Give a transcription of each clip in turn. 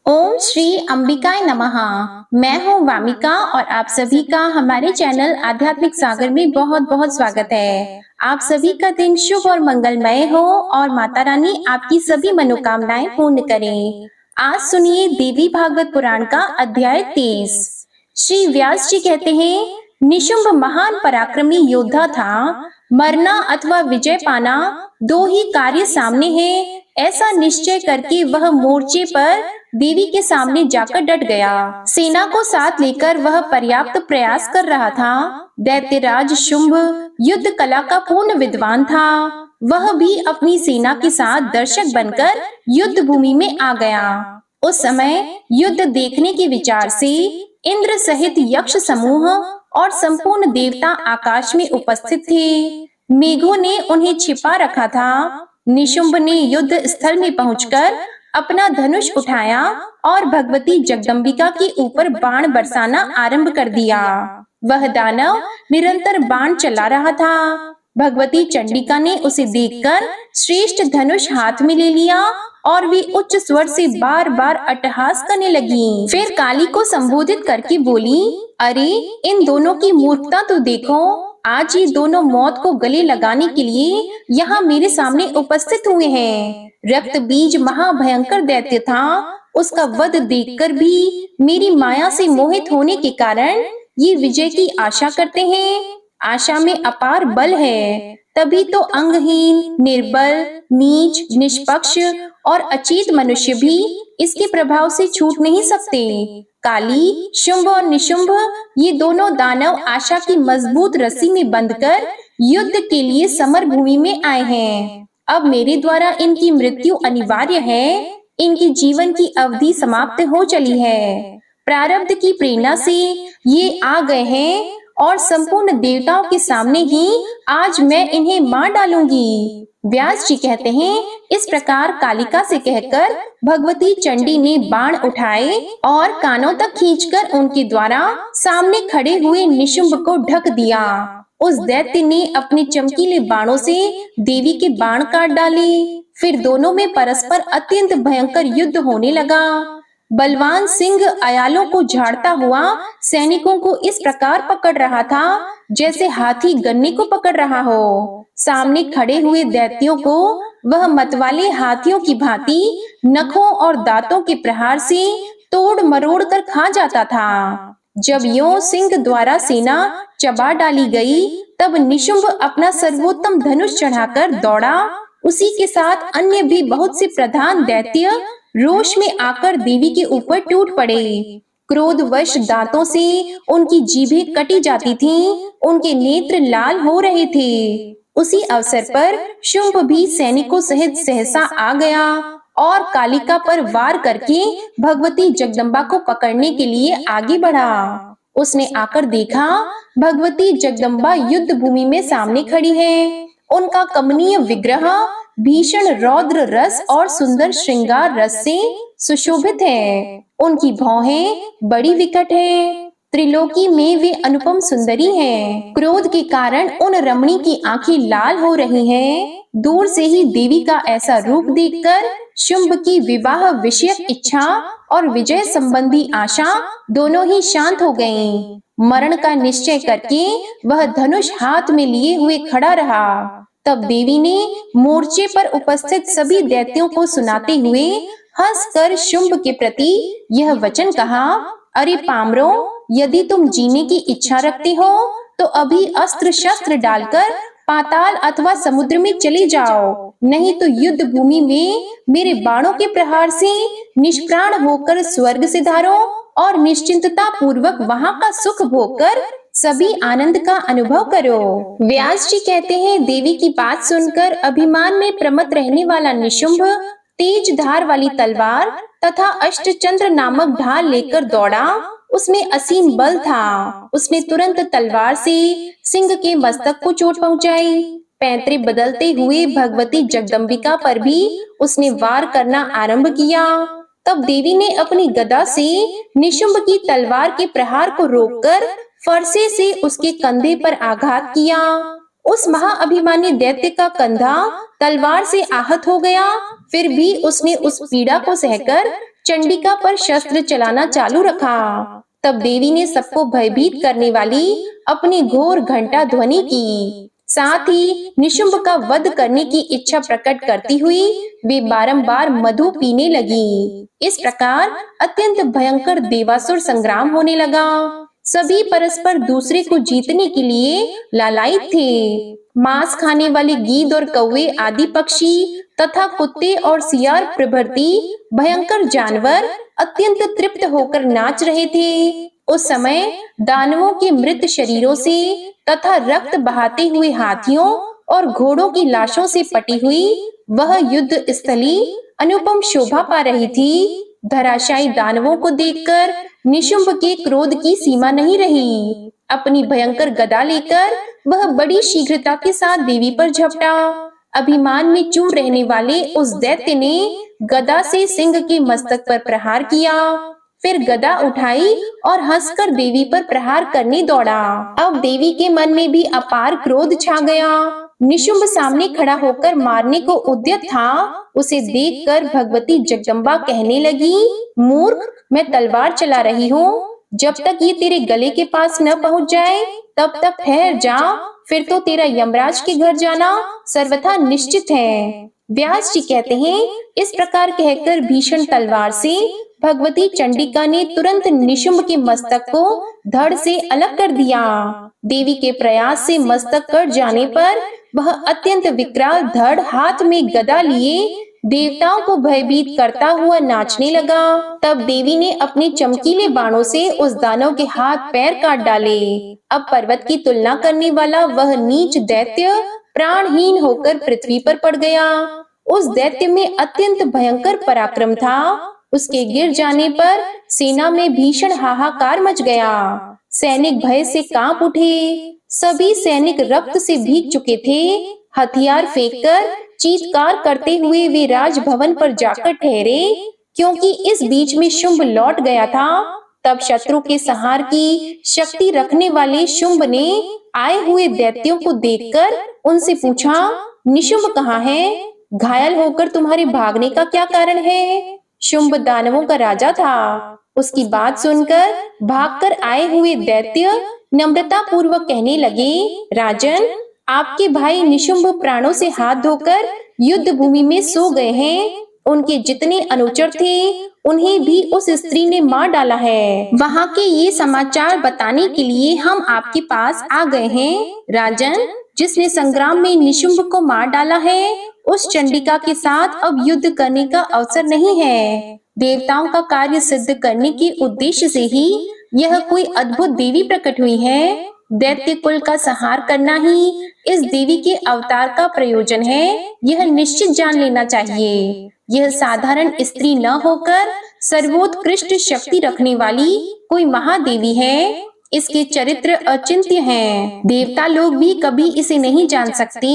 ओम श्री अंबिकाय नमः। मैं हूँ वामिका और आप सभी का हमारे चैनल आध्यात्मिक सागर में बहुत बहुत स्वागत है। आप सभी का दिन शुभ और मंगलमय हो और माता रानी आपकी सभी मनोकामनाएं पूर्ण करें। आज सुनिए देवी भागवत पुराण का अध्याय 30। श्री व्यास जी कहते हैं, निशुंभ महान पराक्रमी योद्धा था। मरना अथवा विजय पाना दो ही कार्य सामने है। ऐसा निश्चय करके वह मोर्चे पर देवी के सामने जाकर डट गया। सेना को साथ लेकर वह पर्याप्त प्रयास कर रहा था। दैत्यराज शुंभ युद्ध कला का पूर्ण विद्वान था। वह भी अपनी सेना के साथ दर्शक बनकर युद्ध भूमि में आ गया। उस समय युद्ध देखने के विचार से इंद्र सहित यक्ष समूह और संपूर्ण देवता आकाश में उपस्थित थे। मेघों ने उन्हें छिपा रखा था। निशुंभ ने युद्ध स्थल में पहुंचकर अपना धनुष उठाया और भगवती जगदम्बिका के ऊपर बाण बरसाना आरंभ कर दिया। वह दानव निरंतर बाण चला रहा था। भगवती चंडिका ने उसे देखकर श्रेष्ठ धनुष हाथ में ले लिया और वे उच्च स्वर से बार बार अट्टहास करने लगी। फिर काली को संबोधित करके बोली, अरे इन दोनों की मूर्खता तो देखो। आज ये दोनों मौत को गले लगाने के लिए यहाँ मेरे सामने उपस्थित हुए हैं। रक्त बीज महाभयंकर दैत्य था। उसका वध देखकर भी मेरी माया से मोहित होने के कारण ये विजय की आशा करते हैं। आशा में अपार बल है, तभी तो अंगहीन, निर्बल, नीच, निष्पक्ष और अचेत मनुष्य भी इसके प्रभाव से छूट नहीं सकते। काली, शुंभ और निशुंभ ये दोनों दानव आशा की मजबूत रस्सी में बंधकर युद्ध के लिए समर भूमि में आए हैं। अब मेरे द्वारा इनकी मृत्यु अनिवार्य है। इनकी जीवन की अवधि समाप्त हो चली है। प्रारब्ध की प्रेरणा से ये आ गए हैं और संपूर्ण देवताओं के सामने ही आज मैं इन्हें मार डालूंगी। व्यास जी कहते हैं, इस प्रकार कालिका से कहकर भगवती चंडी ने बाण उठाए और कानों तक खींचकर उनके द्वारा सामने खड़े हुए निशुंभ को ढक दिया। उस दैत्य ने अपने चमकीले बाणों से देवी के बाण काट डाले। फिर दोनों में परस्पर अत्यंत भयंकर युद्ध होने लगा। बलवान सिंह अयालों को झाड़ता हुआ सैनिकों को इस प्रकार पकड़ रहा था जैसे हाथी गन्ने को पकड़ रहा हो। सामने खड़े हुए दैत्यों को वह मतवाले हाथियों की भांति नखों और दांतों के प्रहार से तोड़ मरोड़ कर खा जाता था। जब यों सिंह द्वारा सेना चबा डाली गई, तब निशुंभ अपना सर्वोत्तम धनुष चढ़ाकर दौड़ा। उसी के साथ अन्य भी बहुत से प्रधान दैत्य रोष में आकर देवी के ऊपर टूट पड़े। क्रोधवश दांतों से उनकी जीभें कटी जाती थीं, उनके नेत्र लाल हो रहे थे। उसी अवसर पर शुंभ भी सैनिकों सहित सहसा आ गया और कालिका पर वार करके भगवती जगदम्बा को पकड़ने के लिए आगे बढ़ा। उसने आकर देखा, भगवती जगदम्बा युद्ध भूमि में सामने खड़ी है। उनका कमनीय विग्रह भीषण रौद्र रस और सुंदर श्रृंगार रस से सुशोभित है। उनकी भौहें बड़ी विकट हैं। त्रिलोकी में वे अनुपम सुंदरी हैं। क्रोध के कारण उन रमणी की आंखें लाल हो रही हैं। दूर से ही देवी का ऐसा रूप देखकर शुंभ की विवाह विषयक इच्छा और विजय संबंधी आशा दोनों ही शांत हो गईं। मरण का निश्चय करके वह धनुष हाथ में लिए हुए खड़ा रहा। तब देवी ने मोर्चे पर उपस्थित सभी दैत्यों को सुनाते हुए हंसकर शुंभ के प्रति यह वचन कहा, अरे पामरों, यदि तुम जीने की इच्छा रखते हो तो अभी अस्त्र शस्त्र डालकर पाताल अथवा समुद्र में चले जाओ, नहीं तो युद्ध भूमि में मेरे बाणों के प्रहार से निष्प्राण होकर स्वर्ग सिधारो और निश्चिंतता पूर्वक वहां का सुख भोग कर सभी आनंद का अनुभव करो। व्यास जी कहते हैं, देवी की बात सुनकर अभिमान में प्रमत्त रहने वाला निशुंभ तेज धार वाली तलवार तथा अष्टचंद्र नामक ढाल लेकर दौड़ा। उसमें असीम बल था। उसने तुरंत तलवार से सिंह के मस्तक को चोट पहुंचाई। पैंतरे बदलते हुए भगवती जगदम्बिका पर भी उसने वार करना आरंभ किया। तब देवी ने अपनी गदा से निशुंभ की तलवार के प्रहार को रोककर फरसे से उसके कंधे पर आघात किया। उस महाअभिमानी दैत्य का कंधा तलवार से आहत हो गया। फिर भी उसने उस पीड़ा को सहकर चंडिका पर शस्त्र चलाना चालू रखा। तब देवी ने सबको भयभीत करने वाली अपनी घोर घंटा ध्वनि की। साथ ही निशुंभ का वध करने की इच्छा प्रकट करती हुई वे बारंबार मधु पीने लगी। इस प्रकार अत्यंत भयंकर देवासुर संग्राम होने लगा। सभी परस्पर दूसरे को जीतने के लिए लालायित थे। मांस खाने वाले गीद और कौवे आदि पक्षी तथा कुत्ते और सियार प्रभृति भयंकर जानवर अत्यंत तृप्त होकर नाच रहे थे। उस समय दानवों के मृत शरीरों से तथा रक्त बहाते हुए हाथियों और घोड़ों की लाशों से पटी हुई वह युद्ध स्थली अनुपम शोभा पा रही थी। धराशायी दानवों को देखकर निशुंभ के क्रोध की सीमा नहीं रही। अपनी भयंकर गदा लेकर वह बड़ी शीघ्रता के साथ देवी पर झपटा। अभिमान में चूर रहने वाले उस दैत्य ने गदा से सिंह के मस्तक पर प्रहार किया, फिर गदा उठाई और हंसकर देवी पर प्रहार करने दौड़ा। अब देवी के मन में भी अपार क्रोध छा गया। निशुंभ सामने खड़ा होकर मारने को उद्यत था। उसे देखकर भगवती जगदम्बा कहने लगी, मूर्ख, मैं तलवार चला रही हूँ। जब तक ये तेरे गले के पास न पहुँच जाए तब तक ठहर जा, फिर तो तेरा यमराज के घर जाना सर्वथा निश्चित है। व्यास जी कहते हैं, इस प्रकार कहकर भीषण तलवार से भगवती चंडिका ने तुरंत निशुंभ के मस्तक को धड़ से अलग कर दिया। देवी के प्रयास से मस्तक कट जाने पर वह अत्यंत विकराल धड़ हाथ में गदा लिए देवताओं को भयभीत करता हुआ नाचने लगा। तब देवी ने अपने चमकीले बाणों से उस दानव के हाथ पैर काट डाले। अब पर्वत की तुलना करने वाला वह नीच दैत्य प्राणहीन होकर पृथ्वी पर पड़ गया। उस दैत्य में अत्यंत भयंकर पराक्रम था। उसके गिर जाने पर सेना में भीषण हाहाकार मच गया। सैनिक भय से कांप उठे। सभी सैनिक रक्त से भीग चुके थे। हथियार फेंककर चीत्कार करते हुए वे राजभवन पर जाकर ठहरे, क्योंकि इस बीच में शुंभ लौट गया था। तब शत्रु के संहार की शक्ति रखने वाले शुंभ ने आए हुए दैत्यों को देखकर उनसे पूछा, निशुंभ कहाँ है? घायल होकर तुम्हारे भागने का क्या कारण है? शुंभ दानवों का राजा था। उसकी बात सुनकर भागकर आए हुए दैत्य नम्रता पूर्वक कहने लगे, राजन, आपके भाई निशुंभ प्राणों से हाथ धोकर युद्ध भूमि में सो गए हैं। उनके जितने अनुचर थे उन्हें भी उस स्त्री ने मार डाला है। वहाँ के ये समाचार बताने के लिए हम आपके पास आ गए हैं। राजन, जिसने संग्राम में निशुंभ को मार डाला है उस चंडिका के साथ अब युद्ध करने का अवसर नहीं है। देवताओं का कार्य सिद्ध करने के उद्देश्य से ही यह कोई अद्भुत देवी प्रकट हुई है। दैत्य कुल का संहार करना ही इस देवी के अवतार का प्रयोजन है, यह निश्चित जान लेना चाहिए। यह साधारण स्त्री न होकर सर्वोत्कृष्ट शक्ति रखने वाली कोई महादेवी है। इसके चरित्र अचिंत्य हैं। देवता लोग भी कभी इसे नहीं जान सकते।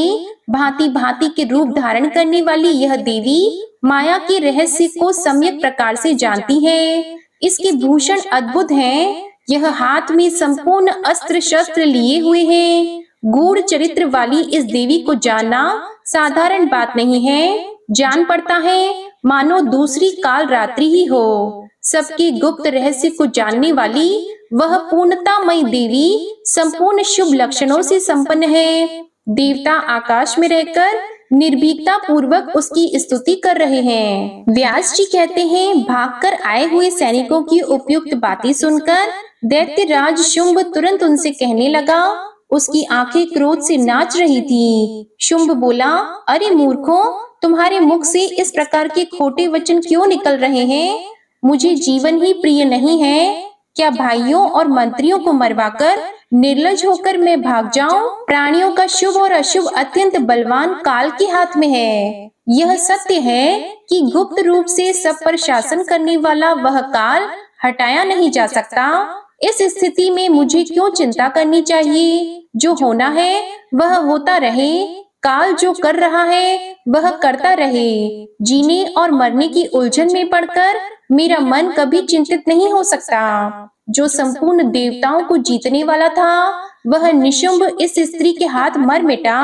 भांति भांति के रूप धारण करने वाली यह देवी माया के रहस्य को सम्यक प्रकार से जानती है। इसके भूषण अद्भुत हैं। यह हाथ में संपूर्ण अस्त्र शस्त्र लिए हुए है। गूढ़ चरित्र वाली इस देवी को जानना साधारण बात नहीं है। जान पड़ता है मानो दूसरी काल रात्रि ही हो। सबके गुप्त रहस्य को जानने वाली वह पूर्णतामयी देवी संपूर्ण शुभ लक्षणों से संपन्न है। देवता आकाश में रहकर निर्भीकता पूर्वक उसकी स्तुति कर रहे हैं। व्यास जी कहते हैं, भागकर आए हुए सैनिकों की उपयुक्त बातें सुनकर दैत्य राज शुंभ तुरंत उनसे कहने लगा। उसकी आंखें क्रोध से नाच रही थी। शुंभ बोला, अरे मूर्खों, तुम्हारे मुख से इस प्रकार के खोटे वचन क्यों निकल रहे हैं? मुझे जीवन ही प्रिय नहीं है। क्या भाइयों और मंत्रियों को मरवाकर निर्लज होकर मैं भाग जाऊं? प्राणियों का शुभ और अशुभ अत्यंत बलवान काल के हाथ में है। यह सत्य है कि गुप्त रूप से सब पर शासन करने वाला वह काल हटाया नहीं जा सकता। इस स्थिति में मुझे क्यों चिंता करनी चाहिए? जो होना है वह होता रहे। काल जो कर रहा है वह करता रहे। जीने और मरने की उलझन में पड़कर मेरा मन कभी चिंतित नहीं हो सकता। जो संपूर्ण देवताओं को जीतने वाला था वह निशुंभ इस स्त्री के हाथ मर मिटा।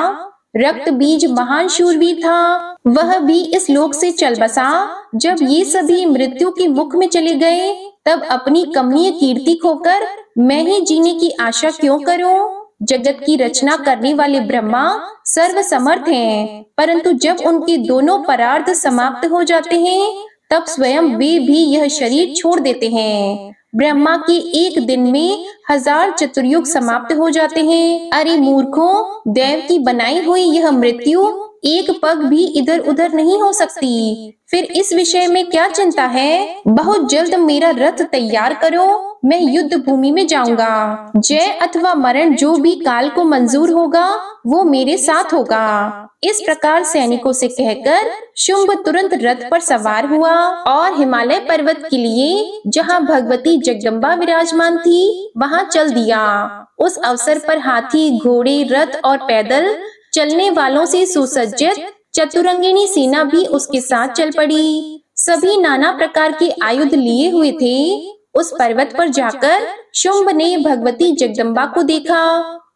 रक्त बीज महान शूरवीर था, वह भी इस लोक से चल बसा। जब ये सभी मृत्यु के मुख में चले गए, तब अपनी कमनीय कीर्ति खोकर मैं ही जीने की आशा क्यों करूं? जगत की रचना करने वाले ब्रह्मा सर्व समर्थ हैं, परंतु जब उनके दोनों परार्थ समाप्त हो जाते हैं, तब स्वयं वे भी यह शरीर छोड़ देते हैं। ब्रह्मा के एक दिन में 1000 चतुर्युग समाप्त हो जाते हैं। अरे मूर्खों, देव की बनाई हुई यह मृत्यु एक पग भी इधर उधर नहीं हो सकती। फिर इस विषय में क्या चिंता है? बहुत जल्द मेरा रथ तैयार करो, मैं युद्ध भूमि में जाऊंगा। जय अथवा मरण जो भी काल को मंजूर होगा, वो मेरे साथ होगा। इस प्रकार सैनिकों से कहकर शुंभ तुरंत रथ पर सवार हुआ और हिमालय पर्वत के लिए, जहाँ भगवती जगदम्बा विराजमान थी, वहाँ चल दिया। उस अवसर पर हाथी, घोड़े, रथ और पैदल चलने वालों से सुसज्जित चतुरंगिणी सेना भी उसके साथ चल पड़ी। सभी नाना प्रकार के आयुध लिए हुए थे। उस पर्वत पर जाकर शुंभ ने भगवती जगदम्बा को देखा।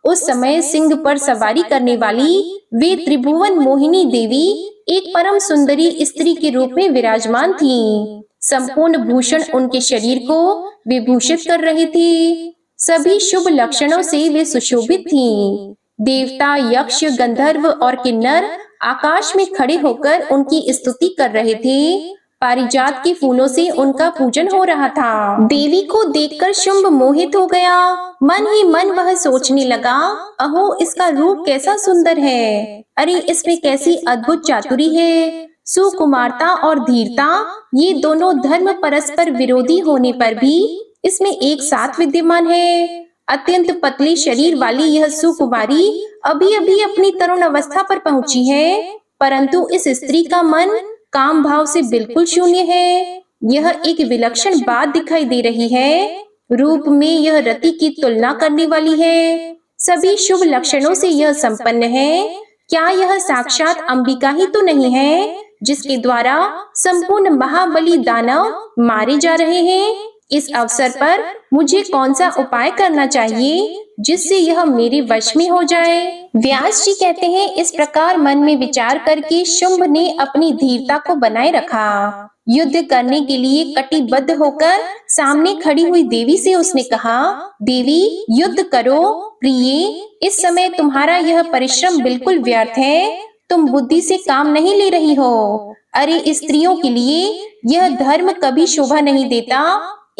उस समय सिंह पर सवारी करने वाली वे त्रिभुवन मोहिनी देवी एक परम सुंदरी स्त्री के रूप में विराजमान थी। संपूर्ण भूषण उनके शरीर को विभूषित कर रहे थे। सभी शुभ लक्षणों से वे सुशोभित थीं। देवता, यक्ष, गंधर्व और किन्नर आकाश में खड़े होकर उनकी स्तुति कर रहे थे। पारिजात के फूलों से उनका पूजन हो रहा था। देवी को देखकर शुंभ मोहित हो गया। मन ही मन वह सोचने लगा, अहो इसका रूप कैसा सुंदर है। अरे इसमें कैसी अद्भुत चातुरी है। सुकुमारता और धीरता, ये दोनों धर्म परस्पर विरोधी होने पर भी इसमें एक साथ विद्यमान है। अत्यंत पतले शरीर वाली यह सुकुमारी अभी अभी अपनी तरुण अवस्था पर पहुंची है, परंतु इस स्त्री का मन काम भाव से बिल्कुल शून्य है। यह एक विलक्षण बात दिखाई दे रही है। रूप में यह रति की तुलना करने वाली है। सभी शुभ लक्षणों से यह संपन्न है। क्या यह साक्षात अंबिका ही तो नहीं है, जिसके द्वारा संपूर्ण महाबली दानव मारे जा रहे हैं? इस अवसर पर मुझे कौन सा उपाय करना चाहिए जिससे यह मेरे वश में हो जाए? व्यास जी कहते हैं, इस प्रकार मन में विचार करके शुंभ ने अपनी धीरता को बनाए रखा। युद्ध करने के लिए कटिबद्ध होकर सामने खड़ी हुई देवी से उसने कहा, देवी युद्ध करो। प्रिय, इस समय तुम्हारा यह परिश्रम बिल्कुल व्यर्थ है। तुम बुद्धि से काम नहीं ले रही हो। अरे स्त्रियों के लिए यह धर्म कभी शोभा नहीं देता।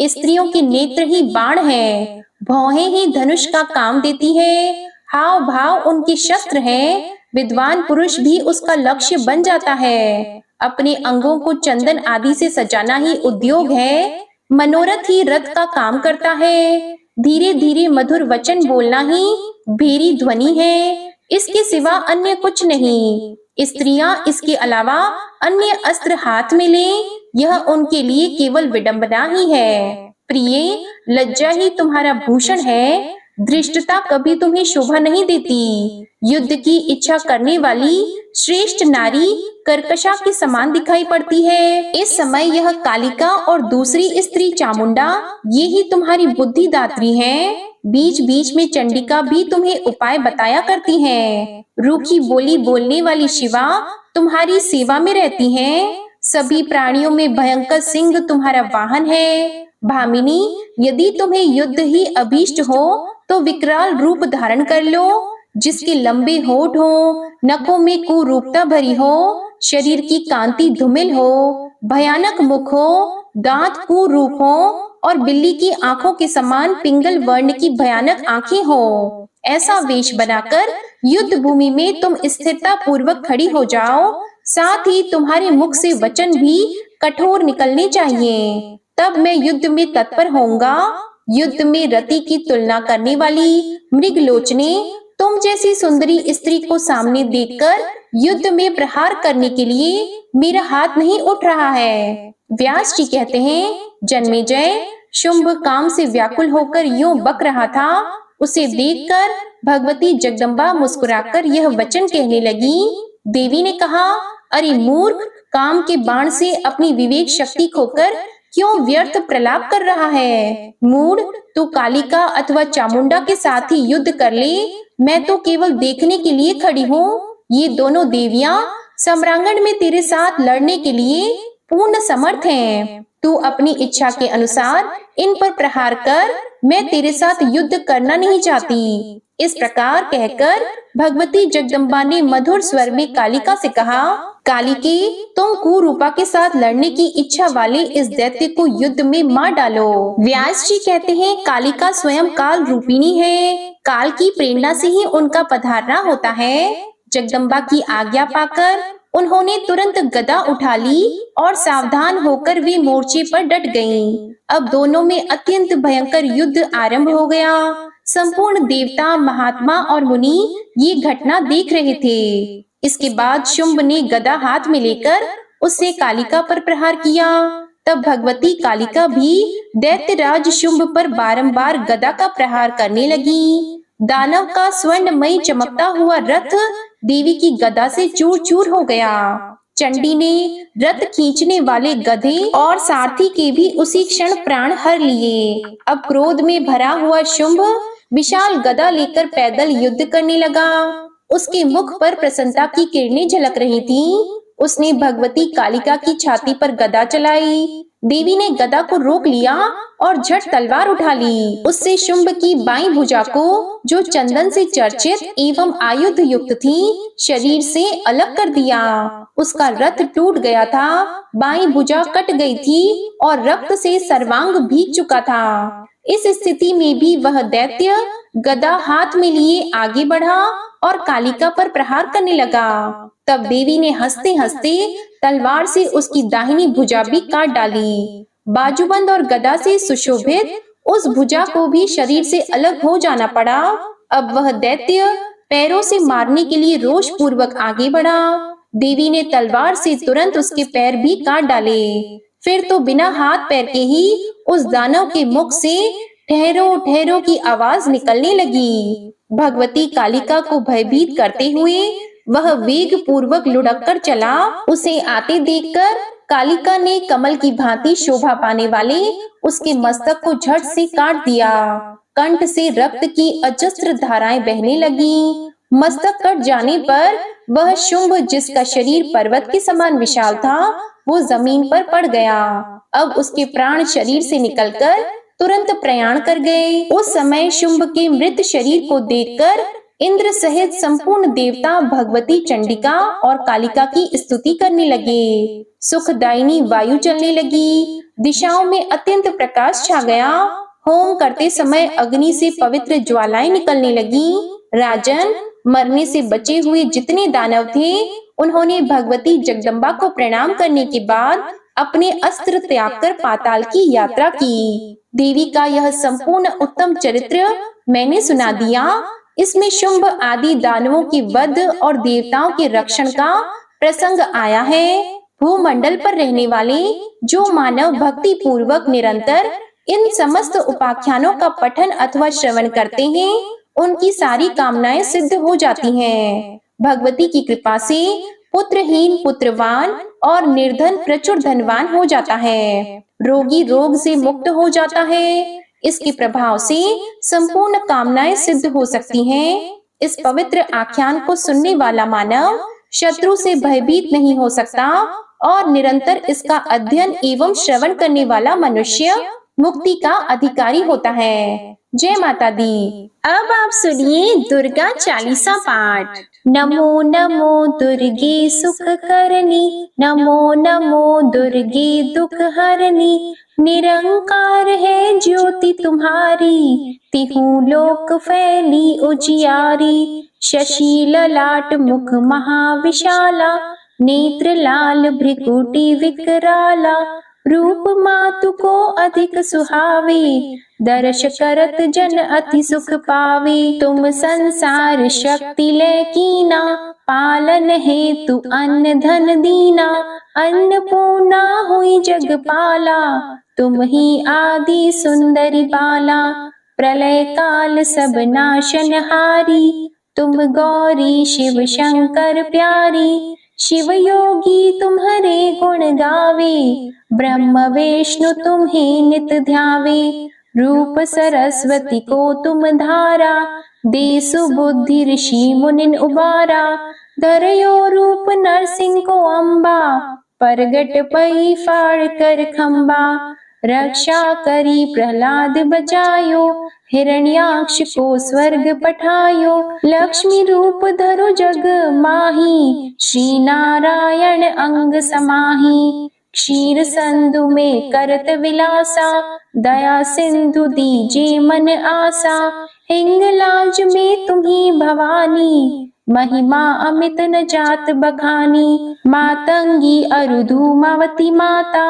स्त्रियों के नेत्र ही बाण है, भौहें ही धनुष का काम देती है, हाव भाव उनके शस्त्र हैं। विद्वान पुरुष भी उसका लक्ष्य बन जाता है। अपने अंगों को चंदन आदि से सजाना ही उद्योग है। मनोरथ ही रथ का काम करता है। धीरे धीरे मधुर वचन बोलना ही भेरी ध्वनि है, इसके सिवा अन्य कुछ नहीं। स्त्रियां इसके अलावा अन्य अस्त्र हाथ में लें, यह उनके लिए केवल विडंबना ही है। प्रिय, लज्जा ही तुम्हारा भूषण है। धृष्टता कभी तुम्हें शोभा नहीं देती। युद्ध की इच्छा करने वाली श्रेष्ठ नारी कर्कशा के समान दिखाई पड़ती है। इस समय यह कालिका और दूसरी स्त्री चामुंडा, ये ही तुम्हारी बुद्धिदात्री हैं। बीच बीच में चंडिका भी तुम्हें उपाय बताया करती हैं। रूखी बोली बोलने वाली शिवा तुम्हारी सेवा में रहती हैं। सभी प्राणियों में भयंकर सिंह तुम्हारा वाहन है। भामिनी, यदि तुम्हें युद्ध ही अभीष्ट हो तो विकराल रूप धारण कर लो, जिसके लंबे होठ हो, नखों में कुरूपता भरी हो, शरीर की कांति धूमिल हो, भयानक मुख हो, दांत कुरूप हो और बिल्ली की आंखों के समान पिंगल वर्ण की भयानक आंखें हो। ऐसा वेश बनाकर युद्ध भूमि में तुम स्थिरता पूर्वक खड़ी हो जाओ। साथ ही तुम्हारे मुख से वचन भी कठोर निकलने चाहिए, तब मैं युद्ध में तत्पर होऊंगा। युद्ध में रति की तुलना करने वाली मृगलोचने, तुम जैसी सुंदरी स्त्री को सामने देखकर युद्ध में प्रहार करने के लिए मेरा हाथ नहीं उठ रहा है। व्यास जी कहते हैं, जन्मेजय, शुंभ काम से व्याकुल होकर यूं बक रहा था। उसे देखकर भगवती जगदम्बा मुस्कुराकर यह वचन कहने लगी। देवी ने कहा, अरे मूर्ख, काम के बाण से अपनी विवेक शक्ति खोकर क्यों व्यर्थ प्रलाप कर रहा है? मूढ़, तू कालिका अथवा चामुंडा के साथ ही युद्ध कर ले। मैं तो केवल देखने के लिए खड़ी हूँ। ये दोनों देवियां सम्रांगण में तेरे साथ लड़ने के लिए पूर्ण समर्थ हैं। तू अपनी इच्छा के अनुसार इन पर प्रहार कर, मैं तेरे साथ युद्ध करना नहीं चाहती। इस प्रकार कहकर भगवती जगदम्बा ने मधुर स्वर में कालिका से कहा, कालिके, तुम कुरूपा के साथ लड़ने की इच्छा वाले इस दैत्य को युद्ध में मार डालो। व्यास जी कहते हैं, कालिका स्वयं काल रूपिणी है। काल की प्रेरणा से ही उनका पधारना होता है। जगदम्बा की आज्ञा पाकर उन्होंने तुरंत गदा उठा ली और सावधान होकर वे मोर्चे पर डट गईं। अब दोनों में अत्यंत भयंकर युद्ध आरंभ हो गया। संपूर्ण देवता, महात्मा और मुनि ये घटना देख रहे थे। इसके बाद शुंभ ने गदा हाथ में लेकर उससे कालिका पर प्रहार किया। तब भगवती कालिका भी दैत्यराज शुंभ पर बारंबार गदा का प्रहार करने लगी। दानव का स्वर्णमयी चमकता हुआ रथ देवी की गदा से चूर चूर हो गया। चंडी ने रथ खींचने वाले गधे और सारथी के भी उसी क्षण प्राण हर लिए। अब क्रोध में भरा हुआ शुंभ विशाल गदा लेकर पैदल युद्ध करने लगा। उसके मुख पर प्रसन्नता की किरणें झलक रही थीं। उसने भगवती कालिका की छाती पर गदा चलाई। देवी ने गदा को रोक लिया और झट तलवार उठा ली। उससे शुंभ की बाईं भुजा को, जो चंदन से चर्चित एवं आयुध युक्त थी, शरीर से अलग कर दिया। उसका रथ टूट गया था, बाईं भुजा कट गई थी और रक्त से सर्वांग भीग चुका था। इस स्थिति में भी वह दैत्य गदा हाथ में लिए आगे बढ़ा और कालिका पर प्रहार करने लगा। तब देवी ने हंसते हंसते तलवार से उसकी दाहिनी भुजा भी काट डाली। बाजूबंद और गदा से सुशोभित उस भुजा को भी शरीर से अलग हो जाना पड़ा। अब वह दैत्य पैरों से मारने के लिए रोष पूर्वक आगे बढ़ा। देवी ने तलवार से तुरंत उसके पैर भी काट डाले। फिर तो बिना हाथ पैर के ही उस दानव के मुख से ठहरो ठहरो की आवाज निकलने लगी। भगवती कालिका को भयभीत करते हुए वह वेग पूर्वक लुढ़क कर चला। उसे आते देखकर कालिका ने कमल की भांति शोभा पाने वाले उसके मस्तक को झट से काट दिया। कंठ से रक्त की अजस्त्र धाराएं बहने लगी। मस्तक कट जाने पर वह शुंभ, जिसका शरीर पर्वत के समान विशाल था, वो जमीन पर पड़ गया। अब उसके प्राण शरीर से निकलकर तुरंत प्रयाण कर गए। उस समय शुंभ के मृत शरीर को देखकर इंद्र सहित संपूर्ण देवता भगवती चंडिका और कालिका की स्तुति करने लगे। सुखदायिनी वायु चलने लगी। दिशाओं में अत्यंत प्रकाश छा गया। होम करते समय अग्नि से पवित्र ज्वालाएं निकलने लगी। राजन, मरने से बचे हुए जितने दानव थे, उन्होंने भगवती जगदम्बा को प्रणाम करने के बाद अपने अस्त्र त्याग कर पाताल की यात्रा की। देवी का यह संपूर्ण उत्तम चरित्र मैंने सुना दिया। इसमें शुंभ आदि दानवों के वध और देवताओं के रक्षण का प्रसंग आया है। भूमंडल पर रहने वाले जो मानव भक्ति पूर्वक निरंतर इन समस्त उपाख्यानों का पठन अथवा श्रवण करते हैं, उनकी सारी कामनाएं सिद्ध हो जाती हैं। भगवती की कृपा से पुत्रहीन पुत्रवान और निर्धन प्रचुर धनवान हो जाता है। रोगी रोग से मुक्त हो जाता है। इसके प्रभाव से संपूर्ण कामनाएं सिद्ध हो सकती हैं। इस पवित्र आख्यान को सुनने वाला मानव शत्रु से भयभीत नहीं हो सकता और निरंतर इसका अध्ययन एवं श्रवण करने वाला मनुष्य मुक्ति का अधिकारी होता है। जय माता दी। अब आप सुनिए दुर्गा चालीसा पाठ। नमो नमो दुर्गे सुख करनी, नमो नमो दुर्गे दुख हरनी। निरंकार है ज्योति तुम्हारी, तिहु लोक फैली उजियारी। शशि ललाट मुख महाविशाला, नेत्र लाल भ्रिकुटी विकराला। रूप मातु को अधिक सुहावे, दर्श करत जन अति सुख पावे। तुम संसार शक्ति ले कीना, पालन हेतु अन्न धन दीना। अन्नपूर्णा हुई जगपाला, तुम ही आदि सुंदरी बाला। प्रलय काल सब नाशनहारी, तुम गौरी शिव शंकर प्यारी। शिव योगी तुम्हारे गुण गावे, ब्रह्म विष्णु तुम्हें नित ध्यावे। रूप सरस्वती को तुम धारा, दे सुबुद्धि ऋषि मुनिन उबारा। धरयो रूप नरसिंह को अम्बा, परगट पई फाड़ कर खम्बा। रक्षा करी प्रहलाद बचायो, हिरण्याक्ष को स्वर्ग पठायो। लक्ष्मी रूप धरो जग माही, श्री नारायण अंग समाही। क्षीर संधु में करत विलासा, दया सिंधु दीजे मन आसा। हिंगलाज में तुम्ही भवानी, महिमा अमित न जात बखानी। मातंगी अरुधूमावती माता,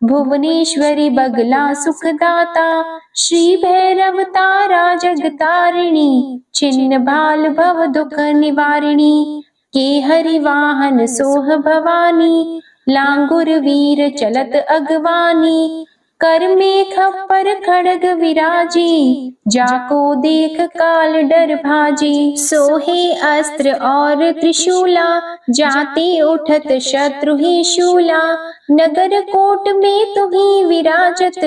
भुवनेश्वरी बगला सुखदाता। श्री भैरव तारा जगतारिणी, छिन्न भाल भव दुख निवारिणी। के हरि वाहन सोह भवानी, लांगुर वीर चलत अगवानी। कर में खप्पर खड़ग विराजी, जाको देख काल डर भाजी। सोहे अस्त्र और त्रिशूला, जाते उठत शत्रु ही शूला। नगर कोट में तुम्ही विराजत,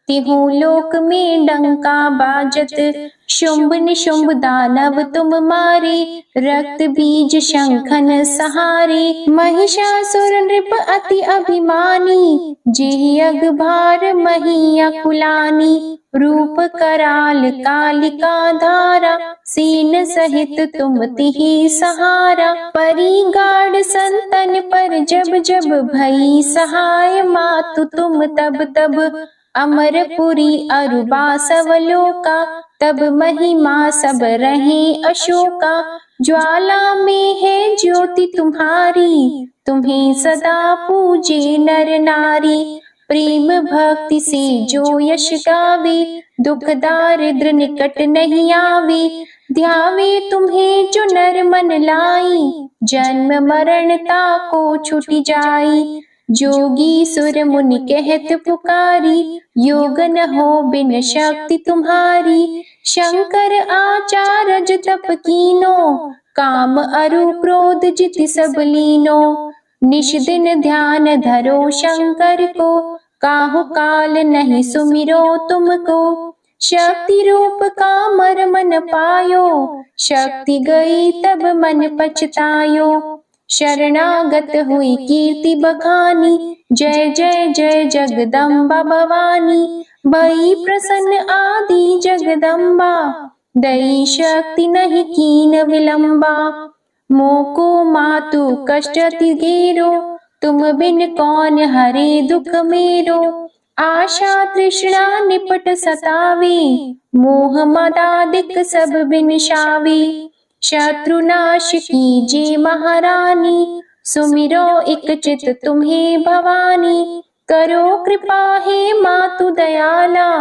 तिहु लोक में डंका बाजत। शुंभ निशुंभ दानव तुम मारे, रक्त बीज शंखन सहारे। महिषासुर नृप अति अभिमानी, जेहि अगभार मही अकुलानी। रूप कराल कालिका धारा, सीन सहित तुम तिहि सहारा। परी गाढ़ संतन पर जब जब भई सहाय, मातु तुम तब तब। अमरपुरी अरुबा सवलोका, तब महिमा सब रहे अशोका। ज्वाला में है ज्योति तुम्हारी, तुम्हें सदा पूजे नर नारी। प्रेम भक्ति से जो यश गावे, दुख दारिद्र निकट नहीं आवे। ध्यावे तुम्हें जो नर मन लाई, जन्म मरणता को छुटी जाई। जोगी सुर मुनि कहत पुकारी, योग न हो बिन शक्ति तुम्हारी। शंकर आचारज तप कीनो, काम अरु क्रोध जित सब लीनो। निश दिन ध्यान धरो शंकर को, काहु काल नहीं सुमिरो तुमको। शक्ति रूप का मर मन पायो, शक्ति गई तब मन पछतायो। शरणागत हुई कीर्ति बखानी, जय जय जय जगदम्बा भवानी। भई प्रसन्न आदि जगदम्बा, दई शक्ति नहीं कीन विलंबा। मोको मातु कष्ट अति घेरो, तुम बिन कौन हरे दुख मेरो। आशा तृष्णा निपट सतावे, मोह मदादिक सब बिनशावे। शत्रु नाश कीजे महारानी, सुमिरो एक चित तुम्हें भवानी। करो कृपा हे मातु दयाला,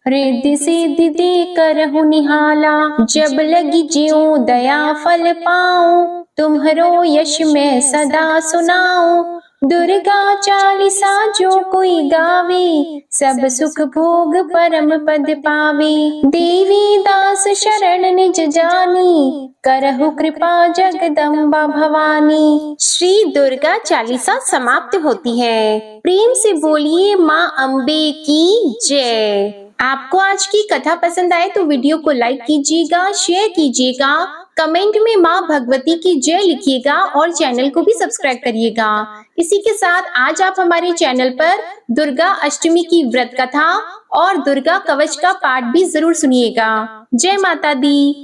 रिद्धि सिद्धि दे करहु निहाला। जब लगी ज्यों दया फल पाऊं, तुम्हरो यश मैं सदा सुनाऊं। दुर्गा चालीसा जो कोई गावे, सब सुख भोग परम पद पावे। देवी दास शरण निज जानी, करहु कृपा जगदम्बा भवानी। श्री दुर्गा चालीसा समाप्त होती है। प्रेम से बोलिए माँ अम्बे की जय। आपको आज की कथा पसंद आए तो वीडियो को लाइक कीजिएगा, शेयर कीजिएगा, कमेंट में माँ भगवती की जय लिखिएगा और चैनल को भी सब्सक्राइब करिएगा। इसी के साथ आज आप हमारे चैनल पर दुर्गा अष्टमी की व्रत कथा और दुर्गा कवच का पाठ भी जरूर सुनिएगा। जय माता दी।